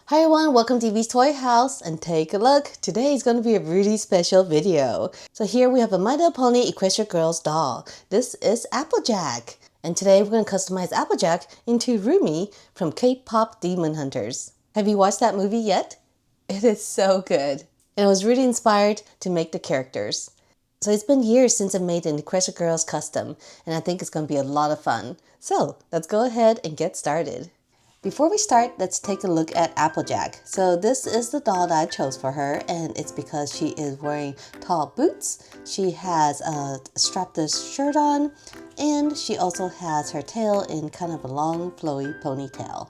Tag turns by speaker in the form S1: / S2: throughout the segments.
S1: Hi everyone, welcome to Evie's Toy House and take a look. Today is going to be a really special video. So here we have a My Little Pony Equestria Girls doll. This is Applejack. And today we're going to customize Applejack into Rumi from K-Pop Demon Hunters. Have you watched that movie yet? It is so good. And I was really inspired to make the characters. So it's been years since I made an Equestria Girls custom and I think it's going to be a lot of fun. So let's go ahead and get started. Before we start, let's take a look at Applejack. So this is the doll that I chose for her, and it's because she is wearing tall boots. She has a strapless shirt on, and she also has her tail in kind of a long, flowy ponytail.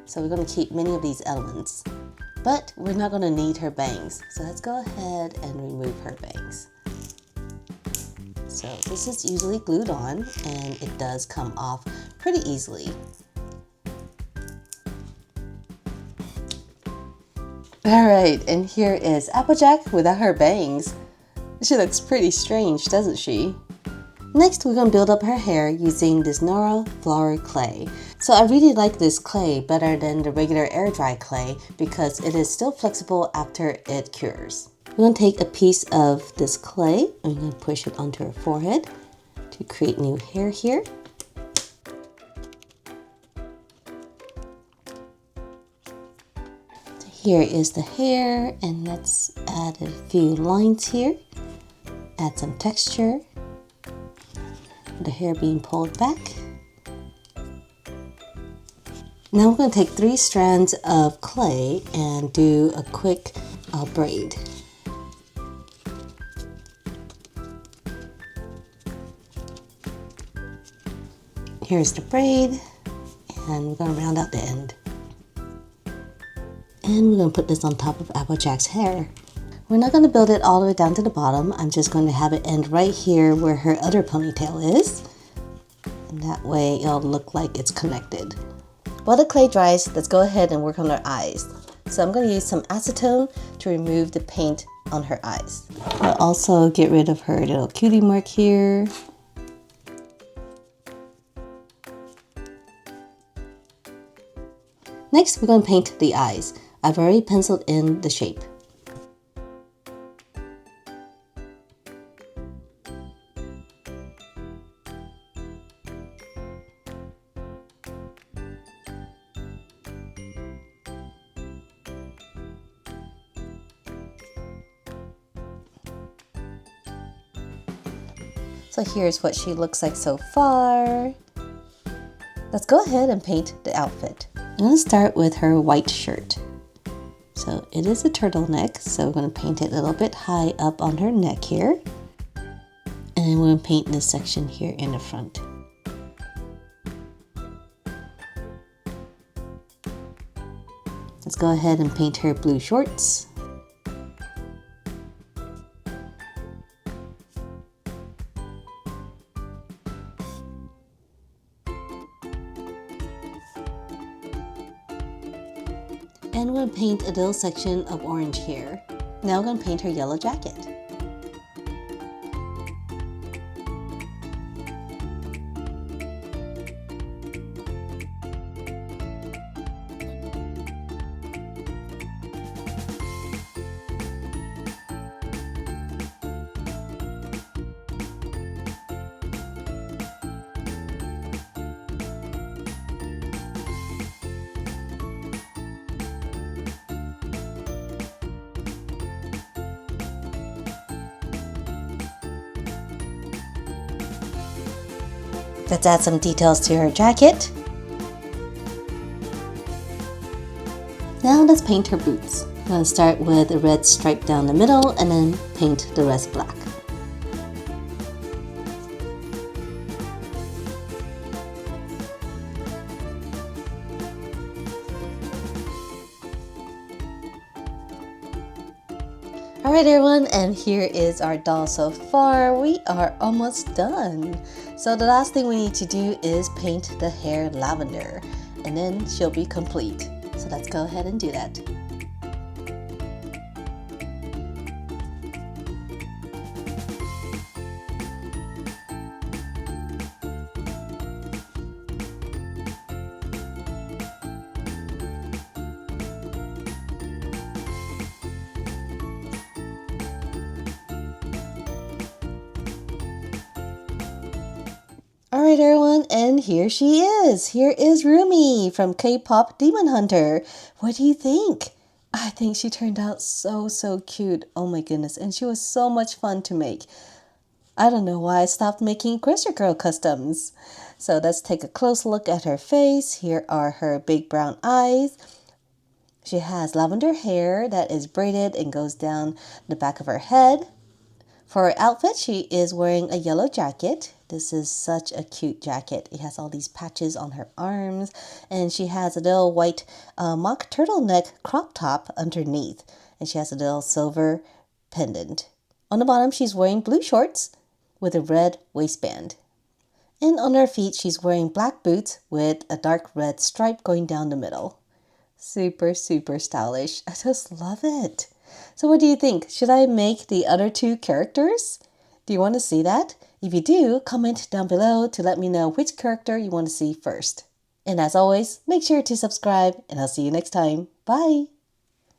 S1: So we're going to keep many of these elements, but we're not going to need her bangs. So let's go ahead and remove her bangs. So this is usually glued on, and it does come off pretty easily. Alright, and here is Applejack without her bangs. She looks pretty strange, doesn't she? Next, we're going to build up her hair using this Nora flower clay. So I really like this clay better than the regular air dry clay because it is still flexible after it cures. We're going to take a piece of this clay and we're going to push it onto her forehead to create new hair here. Here is the hair, and let's add a few lines here. Add some texture. The hair being pulled back. Now we're going to take 3 strands of clay and do a quick braid. Here's the braid, and we're going to round out the end. And we're going to put this on top of Applejack's hair. We're not going to build it all the way down to the bottom. I'm just going to have it end right here where her other ponytail is. And that way it'll look like it's connected. While the clay dries, let's go ahead and work on her eyes. So I'm going to use some acetone to remove the paint on her eyes. I'll also get rid of her little cutie mark here. Next, we're going to paint the eyes. I've already penciled in the shape. So here's what she looks like so far. Let's go ahead and paint the outfit. I'm going to start with her white shirt. So it is a turtleneck, so we're going to paint it a little bit high up on her neck here. And then we're going to paint this section here in the front. Let's go ahead and paint her blue shorts. And we're going to paint a little section of orange here. Now we're going to paint her yellow jacket. Let's add some details to her jacket. Now let's paint her boots. I'm going to start with a red stripe down the middle and then paint the rest black. Alright everyone, and here is our doll so far. We are almost done. So the last thing we need to do is paint the hair lavender, and then she'll be complete. So let's go ahead and do that. Alright everyone, and here she is. Here is Rumi from K-Pop Demon Hunter. What do you think? I think she turned out so cute. Oh my goodness, and she was so much fun to make. I don't know why I stopped making Equestria Girl customs. So let's take a close look at her face. Here are her big brown eyes. She has lavender hair that is braided and goes down the back of her head. For her outfit, she is wearing a yellow jacket. This is such a cute jacket. It has all these patches on her arms, and she has a little white mock turtleneck crop top underneath, and she has a little silver pendant. On the bottom, she's wearing blue shorts with a red waistband. And on her feet, she's wearing black boots with a dark red stripe going down the middle. Super stylish. I just love it. So what do you think? Should I make the other two characters? Do you want to see that? If you do, comment down below to let me know which character you want to see first. And as always, make sure to subscribe, and I'll see you next time. Bye!